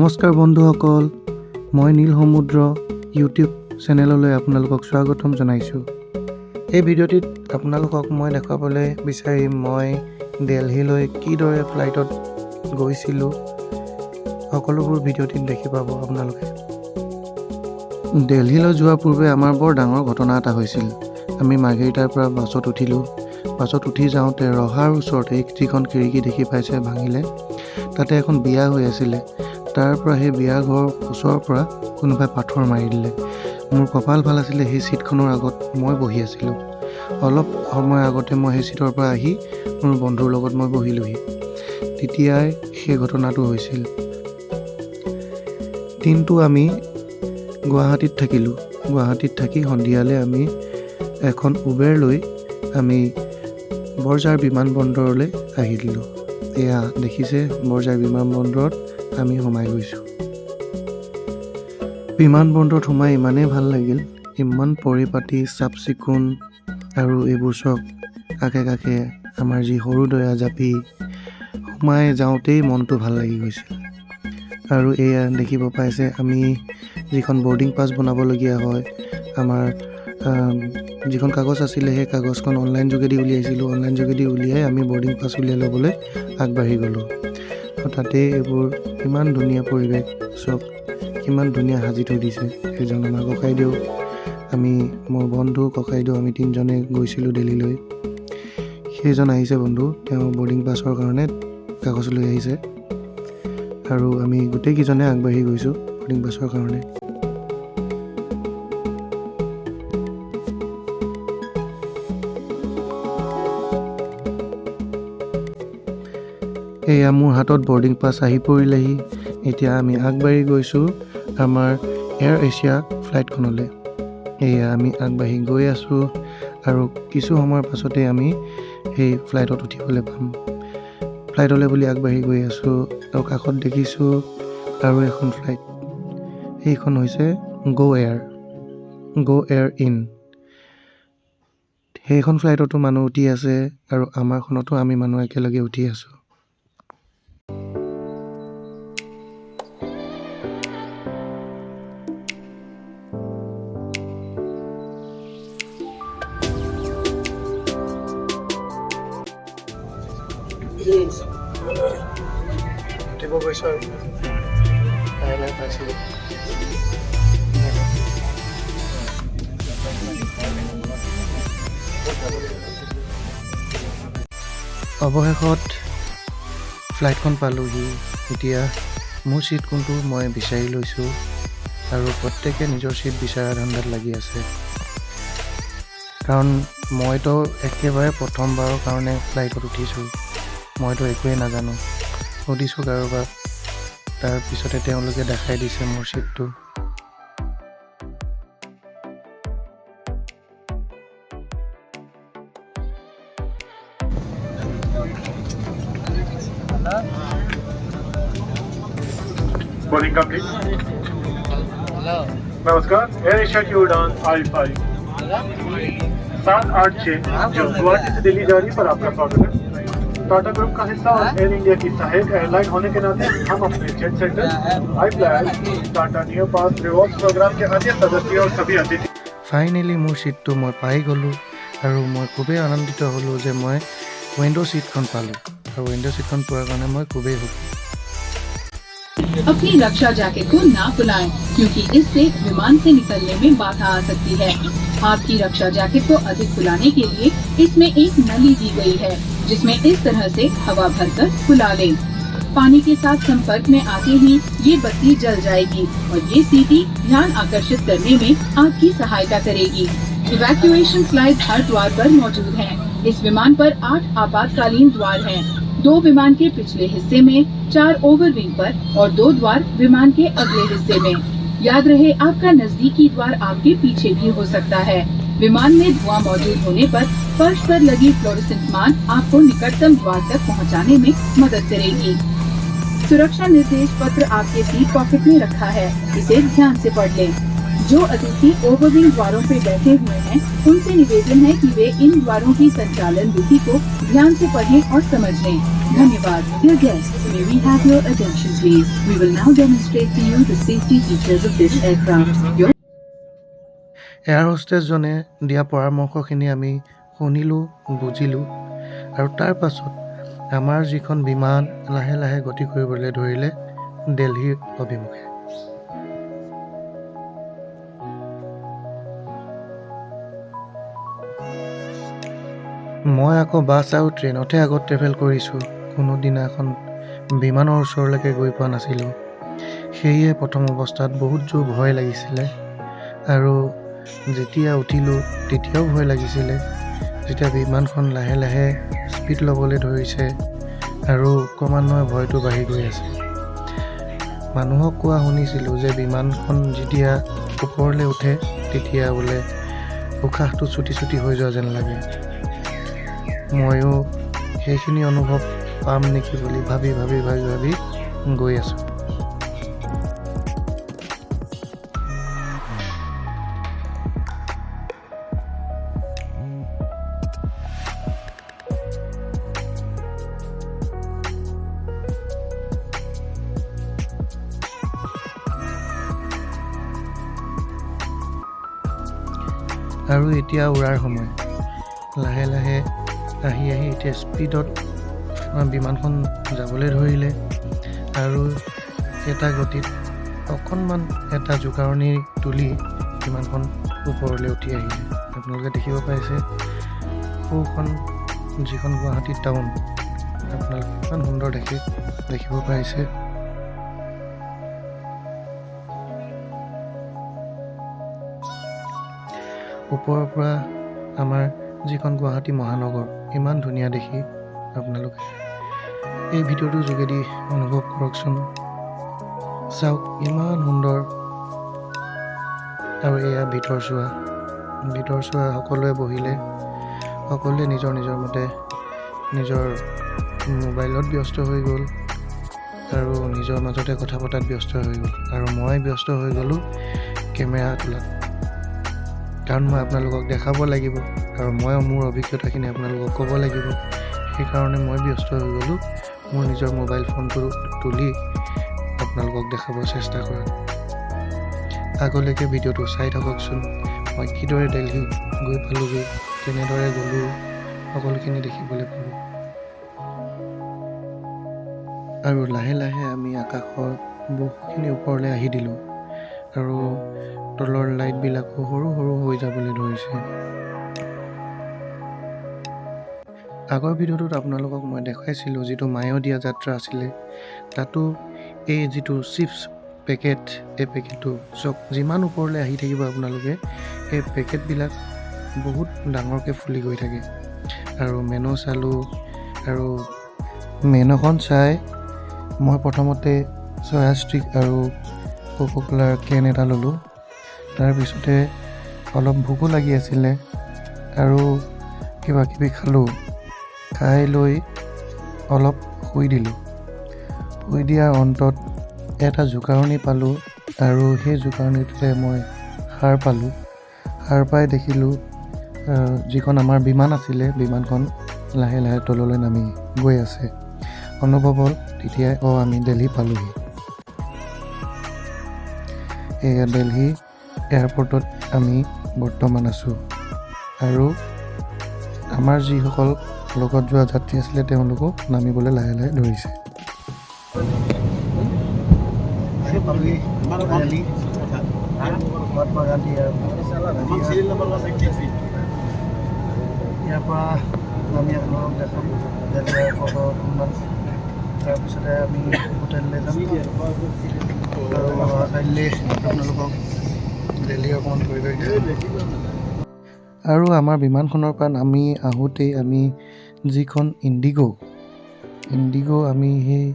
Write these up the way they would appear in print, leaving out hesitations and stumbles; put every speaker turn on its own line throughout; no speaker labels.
নমস্কাৰ বন্ধুসকল, মই নীল সমুদ্ৰ ইউটিউব চেনেললৈ আপোনালোকক স্বাগতম জনাইছোঁ। এই ভিডিঅ'টিত আপোনালোকক মই দেখাবলৈ বিচাৰিম মই দিল্লীলৈ কিদৰে ফ্লাইটত গৈছিলোঁ। সকলোবোৰ ভিডিঅ'টিত দেখি পাব আপোনালোকে। দিল্লীলৈ যোৱাৰ পূৰ্বে আমাৰ বৰ ডাঙৰ ঘটনা এটা হৈছিল। আমি মাৰ্ঘেৰিটাৰ পৰা বাছত উঠিলোঁ। বাছত উঠি যাওঁতে ৰহাৰ ওচৰতে যিখন খিৰিকী দেখি পাইছে ভাঙিলে, তাতে এখন বিয়া হৈ আছিলে। তাৰ পৰা সেই বিয়া ঘৰৰ ওচৰৰ পৰা কোনোবাই পাথৰ মাৰি দিলে। মোৰ কপাল ভাল আছিলে, সেই ছিটখনৰ আগত মই বহি আছিলোঁ। অলপ সময় আগতে মই সেই ছিটৰ পৰা আহি মোৰ বন্ধুৰ লগত মই বহিলোহি। তেতিয়াই সেই ঘটনাটো হৈছিল। দিনটো আমি গুৱাহাটীত থাকিলোঁ। গুৱাহাটীত থাকি সন্ধিয়ালৈ আমি এখন উবেৰ লৈ আমি বৰঝাৰ বিমানবন্দৰলৈ আহিলোঁ। এয়া দেখিছে, বৰঝাৰ বিমানবন্দৰত আমি সোমাই গৈছোঁ। বিমানবন্দৰত সোমাই ইমানেই ভাল লাগিল, ইমান পৰিপাটি চাফ চিকুণ, আৰু এইবোৰ চব কাষে কাষে আমাৰ যি সৰু দয়া জাপি, সোমাই যাওঁতেই মনটো ভাল লাগি গৈছিল। আৰু এয়া দেখিব পাইছে, আমি যিখন বৰ্ডিং পাছ বনাবলগীয়া হয়, আমাৰ যিখন কাগজ আছিলে সেই কাগজখন অনলাইন যোগেদি উলিয়াইছিলোঁ। অনলাইন যোগেদি উলিয়াই আমি বৰ্ডিং পাছ উলিয়াই ল'বলৈ আগবাঢ়ি গ'লোঁ। তাতে এইবোৰ ইমান ধুনীয়া পৰিৱেশ, চব কিমান ধুনীয়া সাজি থৈ দিছে। সেইজন আমাৰ ককাইদেউ, আমি মোৰ বন্ধু ককাইদেউ, আমি তিনিজনে গৈছিলোঁ দিল্লীলৈ। সেইজন আহিছে বন্ধু, তেওঁ বৰ্ডিং পাছৰ কাৰণে কাগজ লৈ আহিছে, আৰু আমি গোটেইকেইজনে আগবাঢ়ি গৈছোঁ বৰ্ডিং পাছৰ কাৰণে। এয়া মোৰ হাতত বৰ্ডিং পাছ আহি পৰিলেহি। এতিয়া আমি আগবাঢ়ি গৈছোঁ আমাৰ এয়াৰ এছিয়া ফ্লাইটখনলৈ। এয়া আমি আগবাঢ়ি গৈ আছোঁ, আৰু কিছু সময়ৰ পাছতে আমি সেই ফ্লাইটত উঠিবলৈ পাম। ফ্লাইটলৈ বুলি আগবাঢ়ি গৈ আছোঁ, আৰু কাষত দেখিছোঁ আৰু এখন ফ্লাইট। সেইখন হৈছে গ' এয়াৰ ইন। সেইখন ফ্লাইটতো মানুহ উঠি আছে, আৰু আমাৰখনতো আমি মানুহ একেলগে উঠি আছোঁ। উঠিব গৈছোঁ আৰু কাইলৈ পাইছিলোঁ। অৱশেষত ফ্লাইটখন পালোঁহি। এতিয়া মোৰ ছিট কোনটো মই বিচাৰি লৈছোঁ, আৰু প্ৰত্যেকে নিজৰ ছিট বিচৰা ধান্দাত লাগি আছে। কাৰণ মইতো একেবাৰে প্ৰথমবাৰৰ কাৰণে ফ্লাইটত উঠিছোঁ, মইতো একোৱেই নাজানো। সুধিছোঁ কাৰোবাক, তাৰপিছতে তেওঁলোকে দেখাই দিছে মোৰ ছিটটো।
Boarding complete. नमस्कार, एयर एशिया की उड़ान I-5 786 जो गुवाहाटी से दिल्ली जा रही है पर आपका स्वागत है। टाटा ग्रुप का हिस्सा और एयर इंडिया की सहायक एयरलाइन होने के नाते हम अपने jet centre, I fly, Tata Neu pass rewards programme के अन्य सदस्य और सभी अतिथि।
ফাইনেলি মোৰ ছিটটো মই পাই গ'লোঁ, আৰু মই খুবেই আনন্দিত হ'লোঁ যে মই উইণ্ডো ছিটখন পালোঁ, আৰু উইণ্ডো ছিটখন পোৱাৰ কাৰণে মই খুবেই সুখী।
अपनी रक्षा जैकेट को ना फुलाएं, क्योंकि इससे विमान से निकलने में बाधा आ सकती है। आपकी रक्षा जैकेट को अधिक फुलाने के लिए इसमें एक नली दी गई है, जिसमें इस तरह से हवा भरकर फुला लें। पानी के साथ संपर्क में आते ही ये बत्ती जल जाएगी, और ये सीटी ध्यान आकर्षित करने में आपकी सहायता करेगी। इवैक्यूएशन स्लाइड हर द्वार पर मौजूद है। इस विमान पर 8 आपातकालीन द्वार हैं। 2 विमान के पिछले हिस्से में, 4 ओवरविंग पर, और 2 द्वार विमान के अगले हिस्से में। याद रहे, आपका नजदीकी द्वार आपके पीछे भी हो सकता है। विमान में धुआं मौजूद होने पर फर्श पर लगी फ्लोरोसेंट मान आपको निकटतम द्वार तक पहुंचाने में मदद करेगी। सुरक्षा निर्देश पत्र आपके सीट पॉकेट में रखा है, इसे ध्यान से पढ़ लें। जो अतिथि ओवरविंग द्वारों पे बैठे हुए हैं, उनसे निवेदन है कि वे इन द्वारों की संचालन विधि को ध्यान से पढ़ें और समझ लें। धन्यवाद। Dear guests, may we have your attention please? We will now demonstrate to you the safety features of this aircraft. Your
air হোষ্টেছজনে দিয়া পৰামৰ্শখিনি আমি শুনিলোঁ, বুজিলোঁ আৰু তাৰ পাছত আমাৰ যিখন বিমান লাহে লাহে গতি কৰিবলৈ ধৰিলে দিল্লীৰ অভিমুখে। মই আকৌ বাছ আৰু ট্ৰেইনতহে আগত ট্ৰেভেল কৰিছোঁ, কোনোদিনা এখন বিমানৰ ওচৰলৈকে গৈ পোৱা নাছিলোঁ। সেয়ে প্ৰথম অৱস্থাত বহুত জোৰ ভয় লাগিছিলে আৰু যেতিয়া উঠিলোঁ তেতিয়াও ভয় লাগিছিলে। যেতিয়া বিমানখন লাহে লাহে স্পীড ল'বলৈ ধৰিছে আৰু ক্ৰমান্বয়ে ভয়টো বাঢ়ি গৈ আছে। মানুহক কোৱা শুনিছিলোঁ যে বিমানখন যেতিয়া ওপৰলৈ উঠে তেতিয়া বোলে উশাহটো চুটি চুটি হৈ যোৱা যেন লাগে। ময়ো সেইখিনি অনুভৱ পাম নেকি বুলি ভাবি গৈ আছোঁ। আৰু এতিয়া উৰাৰ সময়। লাহে লাহে আহি এতিয়া স্পীডত বিমানখন যাবলৈ ধৰিলে আৰু এটা গতিত অকণমান এটা জোকাৰণি তুলি বিমানখন ওপৰলৈ উঠি আহিলে। আপোনালোকে দেখিব পাইছে সৌখন যিখন গুৱাহাটী টাউন, আপোনালোকে ইমান সুন্দৰ দেখিব পাৰিছে। ওপৰৰ পৰা আমাৰ যিখন গুৱাহাটী মহানগৰ ইমান ধুনীয়া দেখি আপোনালোকে এই ভিডিঅ'টোৰ যোগেদি অনুভৱ কৰকচোন। চাওক ইমান সুন্দৰ। আৰু এয়া ভিতৰ চোৱা সকলোৱে বহিলে, সকলোৱে নিজৰ মতে নিজৰ মোবাইলত ব্যস্ত হৈ গ'ল আৰু নিজৰ মাজতে কথা পতাত ব্যস্ত হৈ গ'ল আৰু মই ব্যস্ত হৈ গ'লোঁ কেমেৰা তোলাত। কাৰণ মই আপোনালোকক দেখাব লাগিব আৰু মই মোৰ অভিজ্ঞতাখিনি আপোনালোকক ক'ব লাগিব। সেইকাৰণে মই ব্যস্ত হৈ গ'লোঁ মোৰ নিজৰ মোবাইল ফোনটো তুলি আপোনালোকক দেখাব চেষ্টা কৰাত। আগলৈকে ভিডিঅ'টো চাই থাককচোন। মই কিদৰে দিল্লী গৈ পালোঁগৈ, কেনেদৰে গ'লোঁ, সকলোখিনি দেখিবলৈ পাব। আৰু লাহে লাহে আমি আকাশৰ বহুখিনি ওপৰলৈ আহি দিলোঁ আৰু তলৰ লাইটবিলাকো সৰু হৈ যাবলৈ ধৰিছে। আগৰ ভিডিঅ'টোত আপোনালোকক মই দেখাইছিলোঁ যিটো মায়'দিয়া যাত্ৰা আছিলে, তাতো এই যিটো চিপছ পেকেট, এই পেকেটটো চব যিমান ওপৰলৈ আহি থাকিব আপোনালোকে এই পেকেটবিলাক বহুত ডাঙৰকৈ ফুলি গৈ থাকে। আৰু মেনু চালোঁ আৰু মেনুখন চাই মই প্ৰথমতে চয়া ষ্টিক আৰু কোকোকোলাৰ কেন এটা ল'লোঁ। তাৰপিছতে অলপ ভোকো লাগি আছিলে আৰু কিবা কিবি খালোঁ। খাই লৈ অলপ শুই দিলোঁ। শুই দিয়াৰ অন্তত এটা জোকাৰণি পালোঁ আৰু সেই জোকাৰণিটোতে মই সাৰ পালোঁ। সাৰ পাই দেখিলোঁ যিখন আমাৰ বিমান আছিলে, বিমানখন লাহে লাহে তললৈ নামি গৈ আছে। অনুভৱ হ'ল তেতিয়াই আমি দিল্লী পালোঁহি। এয়া দিল্লী এয়াৰপৰ্টত আমি বৰ্তমান আছোঁ আৰু আমাৰ যিসকল লগত যোৱা যাত্ৰী আছিলে তেওঁলোকো নামিবলৈ লাহে লাহে ধৰিছে। মহাত্মা গান্ধী ইয়াৰ পৰা আমি আপোনালোকক দেখাম দিল্লী এয়াৰপৰ্টৰ সন্মান। তাৰপিছতে আমি হোটেললৈ যাম আৰু কাইলৈ আপোনালোকক দিল্লী অকণমান পৰিৱেশ দিম। আৰু আমাৰ বিমানখনৰ পৰা নামি আহোঁতেই আমি যিখন ইণ্ডিগ' আমি সেই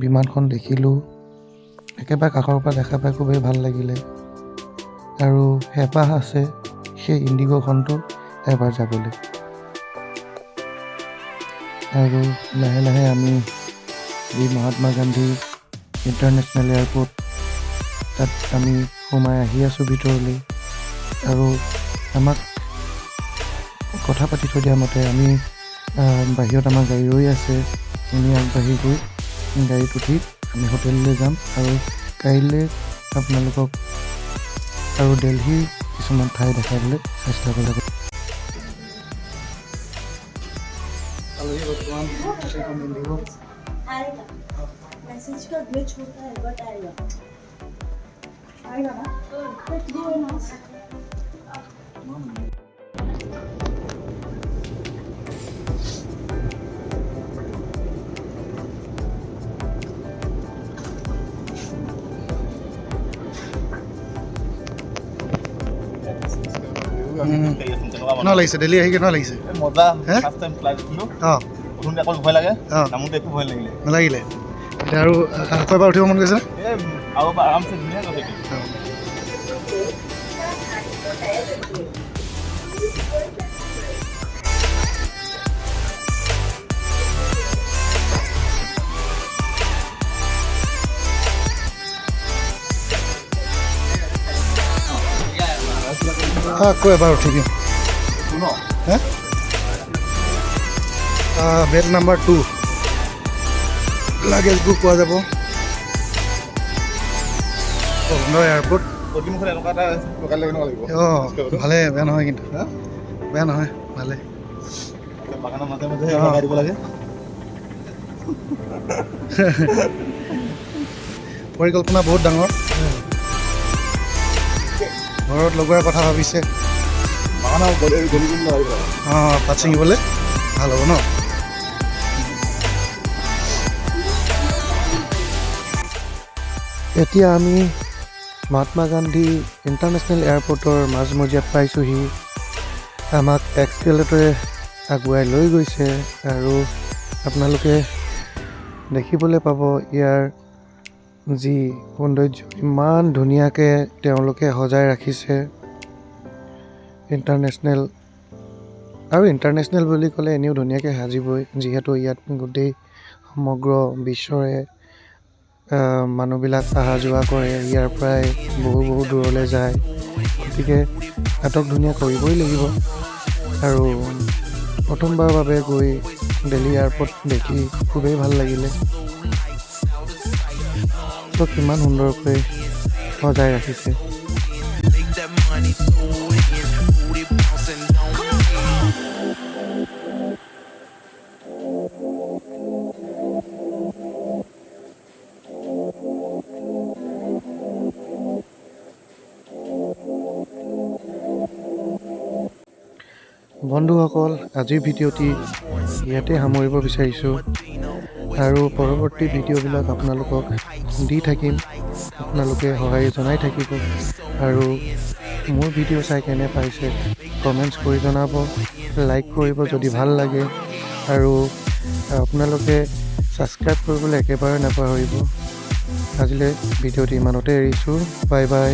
বিমানখন দেখিলোঁ। একেবাৰে কাষৰ পৰা দেখা পাই খুবেই ভাল লাগিলে আৰু হেঁপাহ আছে সেই ইণ্ডিগ'খনটো এবাৰ যাবলৈ। আৰু লাহে লাহে আমি এই মহাত্মা গান্ধী ইণ্টাৰনেশ্যনেল এয়াৰপৰ্ট তাত আমি সোমাই আহি আছোঁ ভিতৰলৈ আৰু আমাক কথা পাতি থৈ দিয়া মতে আমি বাহিৰত আমাৰ গাড়ী ৰৈ আছে। আমি আগবাঢ়ি গৈ গাড়ীত উঠি আমি হোটেললৈ যাম আৰু কাইলৈ আপোনালোকক আৰু দিল্লীৰ কিছুমান ঠাই দেখাবলৈ চেষ্টা কৰিব।
आएगा मैसेज का ग्लिच होता है बट आएगा आएगा ना बट ये ना
কেনেকুৱা লাগিছে দিল্লী আহি কেনেকুৱা লাগিছে?
মজা
হে?
ফাৰ্ষ্ট টাইম ফ্লাইট উঠিলোঁ
অঁ
উঠোঁতে অকল ভয় লাগে
অঁ
নামোতে একো ভয় লাগিলে
নালাগিলে এতিয়া আৰু আকৌ এবাৰ উঠিব মন গৈছে?
এই আৰু আৰামছে ধুনীয়া গৈছে
আকৌ এবাৰ উঠি দিওঁ হে বেড নাম্বাৰ 2 লাগেজবোৰ পোৱা যাব সুন্দৰ এয়াৰপৰ্ট।
প্ৰতিমুখত এনেকুৱা এটা লগালে কেনেকুৱা লাগিব
অঁ ভালে বেয়া নহয় কিন্তু বেয়া নহয় ভালে
বাগানৰ মাজে মাজে
অঁ।
লগাই দিব লাগে
পৰিকল্পনা বহুত ডাঙৰ ঘৰত লগোৱাৰ কথা ভাবিছে
বাগানৰ গলি গলি লগাই দিব
অঁ পাত ছিঙিবলৈ ভাল হ'ব ন। এতিয়া আমি মহাত্মা গান্ধী ইণ্টাৰনেশ্যনেল এয়াৰপৰ্টৰ মাজমজিয়াত পাইছোঁহি। আমাক এক্সকেলেটৰে আগুৱাই লৈ গৈছে আৰু আপোনালোকে দেখিবলৈ পাব ইয়াৰ যি সৌন্দৰ্য ইমান ধুনীয়াকৈ তেওঁলোকে সজাই ৰাখিছে। ইণ্টাৰনেশ্যনেল বুলি ক'লে এনেও ধুনীয়াকৈ সাজিবই যিহেতু ইয়াত গোটেই সমগ্ৰ বিশ্বৰে মানুহবিলাক অহা যোৱা কৰে ইয়াৰ পৰাই বহু দূৰলৈ যায় গতিকে এটক ধুনীয়া কৰিবই লাগিব আৰু প্ৰথমবাৰৰ বাবে গৈ দিল্লী এয়াৰপৰ্ট দেখি খুবেই ভাল লাগিলে। তো কিমান সুন্দৰকৈ সজাই ৰাখিছে। বন্ধুসকল আজিৰ ভিডিঅ'টি ইয়াতে সামৰিব বিচাৰিছোঁ আৰু পৰৱৰ্তী ভিডিঅ'বিলাক আপোনালোকক দি থাকিম। আপোনালোকে সহায় জনাই থাকিব আৰু মোৰ ভিডিঅ' চাই কেনে পাইছে কমেণ্টছ কৰি জনাব, লাইক কৰিব যদি ভাল লাগে আৰু আপোনালোকে ছাবস্ক্ৰাইব কৰিবলৈ একেবাৰে নাপাহৰিব। আজিলৈ ভিডিঅ'টি ইমানতে এৰিছোঁ। Bye bye.